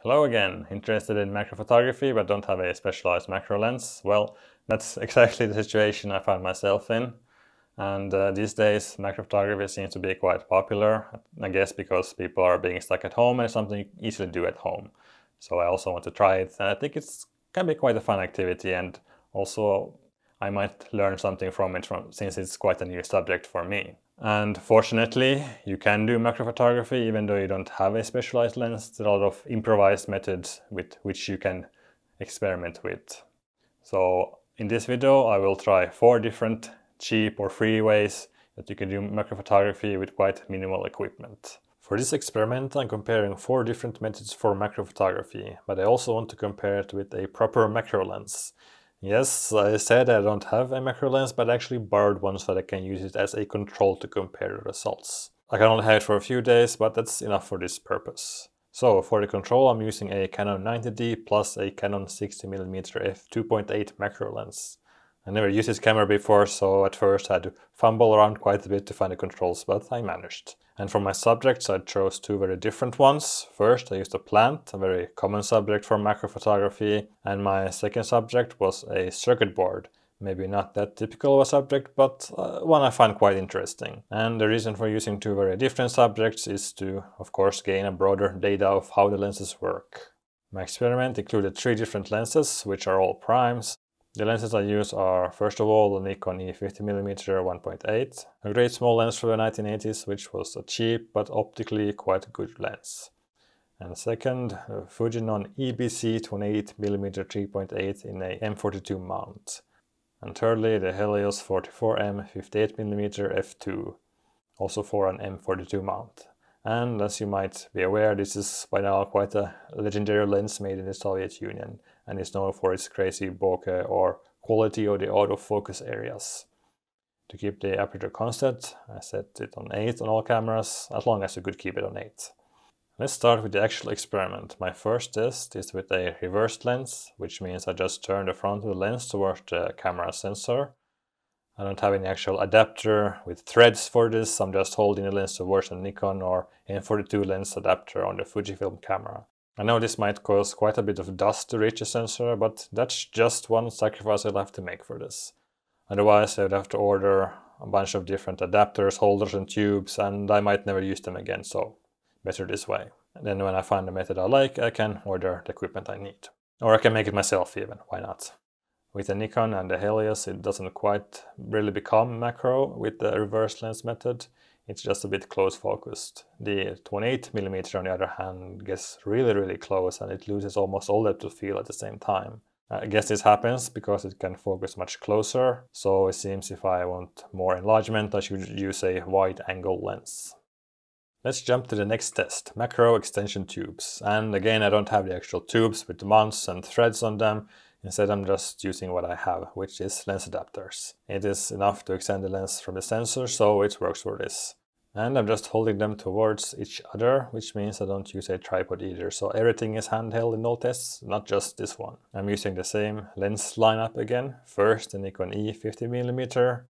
Hello again, interested in macro photography but don't have a specialized macro lens? Well, that's exactly the situation I found myself in. And these days macro photography seems to be quite popular, I guess because people are being stuck at home and it's something you easily do at home. So I also want to try it, and I think it can be quite a fun activity, and also I might learn something from it since it's quite a new subject for me. And fortunately, you can do macro photography even though you don't have a specialized lens. There are a lot of improvised methods with which you can experiment with. So in this video I will try 4 different cheap or free ways that you can do macro photography with quite minimal equipment. For this experiment I'm comparing 4 different methods for macro photography, but I also want to compare it with a proper macro lens. Yes, I said I don't have a macro lens, but I actually borrowed one so that I can use it as a control to compare the results. I can only have it for a few days, but that's enough for this purpose. So for the control I'm using a Canon 90D plus a Canon 60mm f2.8 macro lens. I never used this camera before, so at first I had to fumble around quite a bit to find the controls, but I managed. And for my subjects I chose 2 very different ones. First I used a plant, a very common subject for macro photography, and my second subject was a circuit board. Maybe not that typical of a subject, but one I find quite interesting. And the reason for using 2 very different subjects is to, of course, gain a broader data of how the lenses work. My experiment included 3 different lenses, which are all primes. The lenses I use are, first of all, the Nikon E50mm 1.8, a great small lens from the 1980s, which was a cheap but optically quite good lens. And second, the Fujinon EBC 28mm 3.8 in a M42 mount. And thirdly, the Helios 44M 58mm f2, also for an M42 mount. And as you might be aware, this is by now quite a legendary lens made in the Soviet Union, and is known for its crazy bokeh or quality of the autofocus areas. To keep the aperture constant, I set it on 8 on all cameras, as long as you could keep it on 8. Let's start with the actual experiment. My first test is with a reversed lens, which means I just turn the front of the lens towards the camera sensor. I don't have any actual adapter with threads for this, I'm just holding the lens towards a Nikon or M42 lens adapter on the Fujifilm camera. I know this might cause quite a bit of dust to reach the sensor, but that's just one sacrifice I'll have to make for this. Otherwise I would have to order a bunch of different adapters, holders and tubes, and I might never use them again, so better this way. And then when I find a method I like, I can order the equipment I need. Or I can make it myself even, why not? With the Nikon and the Helios it doesn't quite really become macro with the reverse lens method. It's just a bit close focused. The 28mm on the other hand gets really close and it loses almost all depth of field at the same time. I guess this happens because it can focus much closer, so it seems if I want more enlargement I should use a wide angle lens. Let's jump to the next test, macro extension tubes. And again I don't have the actual tubes with the mounts and threads on them. Instead I'm just using what I have, which is lens adapters. It is enough to extend the lens from the sensor, so it works for this. And I'm just holding them towards each other, which means I don't use a tripod either, so everything is handheld in all tests, not just this one. I'm using the same lens lineup again. First the Nikon E50mm,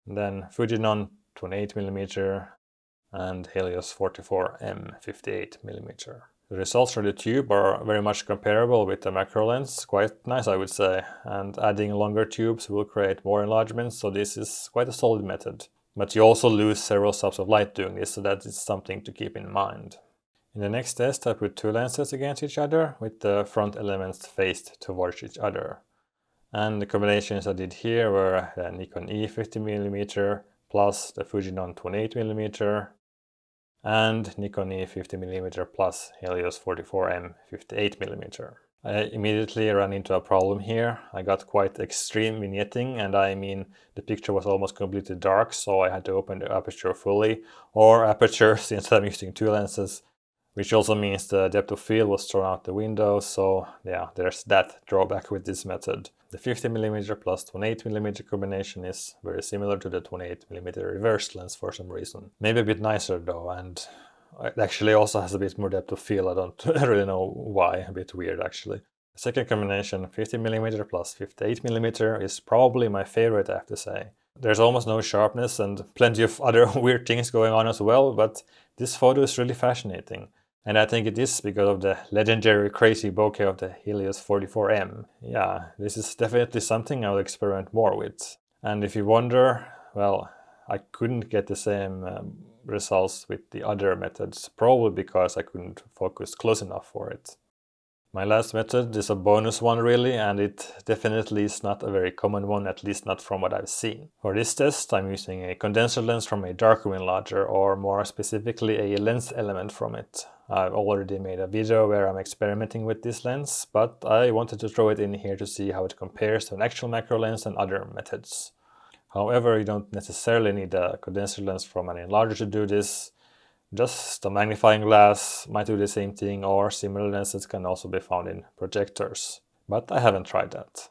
then Fujinon 28mm, and Helios 44M 58mm. The results from the tube are very much comparable with the macro lens, quite nice I would say, and adding longer tubes will create more enlargement, so this is quite a solid method. But you also lose several stops of light doing this, so that is something to keep in mind. In the next test I put 2 lenses against each other, with the front elements faced towards each other. And the combinations I did here were the Nikon E50mm plus the Fujinon 28mm, and Nikon E50mm plus Helios 44M 58mm. I immediately ran into a problem here. I got quite extreme vignetting, and I mean the picture was almost completely dark, so I had to open the aperture fully, or aperture since I'm using 2 lenses, which also means the depth of field was thrown out the window, so yeah, there's that drawback with this method. The 50mm plus 28mm combination is very similar to the 28mm reverse lens for some reason. Maybe a bit nicer though, and it actually also has a bit more depth of field. I don't really know why, a bit weird actually. The second combination, 50mm plus 58mm, is probably my favorite I have to say. There's almost no sharpness and plenty of other weird things going on as well, but this photo is really fascinating. And I think it is because of the legendary crazy bokeh of the Helios 44M. Yeah, this is definitely something I'll experiment more with. And if you wonder, well, I couldn't get the same results with the other methods, probably because I couldn't focus close enough for it. My last method is a bonus one really, and it definitely is not a very common one, at least not from what I've seen. For this test I'm using a condenser lens from a Darkwing Lodger, or more specifically a lens element from it. I've already made a video where I'm experimenting with this lens, but I wanted to throw it in here to see how it compares to an actual macro lens and other methods. However, you don't necessarily need a condenser lens from an enlarger to do this. Just a magnifying glass might do the same thing, or similar lenses can also be found in projectors. But I haven't tried that.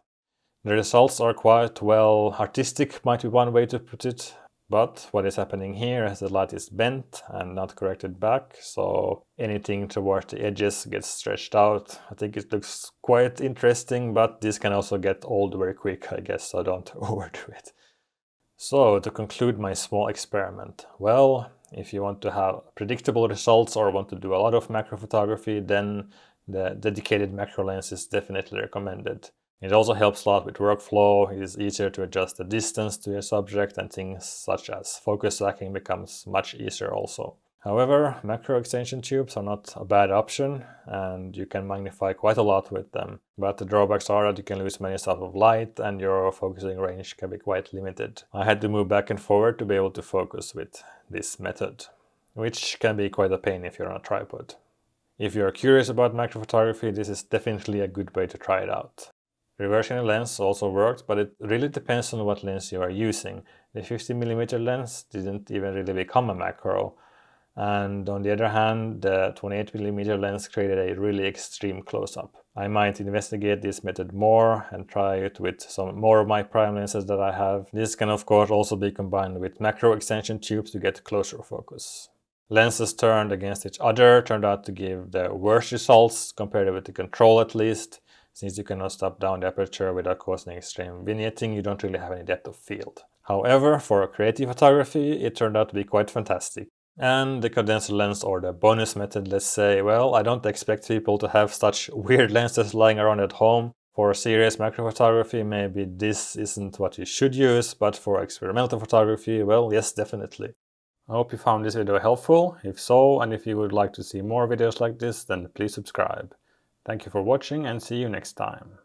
The results are quite, well, artistic might be one way to put it. But what is happening here is the light is bent and not corrected back, so anything towards the edges gets stretched out. I think it looks quite interesting, but this can also get old very quick, I guess, so don't overdo it. So, to conclude my small experiment, well, if you want to have predictable results or want to do a lot of macro photography, then the dedicated macro lens is definitely recommended. It also helps a lot with workflow. It is easier to adjust the distance to your subject, and things such as focus stacking becomes much easier also. However, macro extension tubes are not a bad option, and you can magnify quite a lot with them. But the drawbacks are that you can lose many stuff of light and your focusing range can be quite limited. I had to move back and forward to be able to focus with this method, which can be quite a pain if you're on a tripod. If you're curious about macro photography, this is definitely a good way to try it out. Reversing the lens also worked, but it really depends on what lens you are using. The 50mm lens didn't even really become a macro. And on the other hand, the 28mm lens created a really extreme close-up. I might investigate this method more and try it with some more of my prime lenses that I have. This can of course also be combined with macro extension tubes to get closer focus. Lenses turned against each other turned out to give the worst results compared with the control at least. Since you cannot stop down the aperture without causing extreme vignetting, you don't really have any depth of field. However, for creative photography, it turned out to be quite fantastic. And the condenser lens, or the bonus method, let's say, well, I don't expect people to have such weird lenses lying around at home. For serious macro photography, maybe this isn't what you should use, but for experimental photography, well, yes, definitely. I hope you found this video helpful. If so, and if you would like to see more videos like this, then please subscribe. Thank you for watching and see you next time.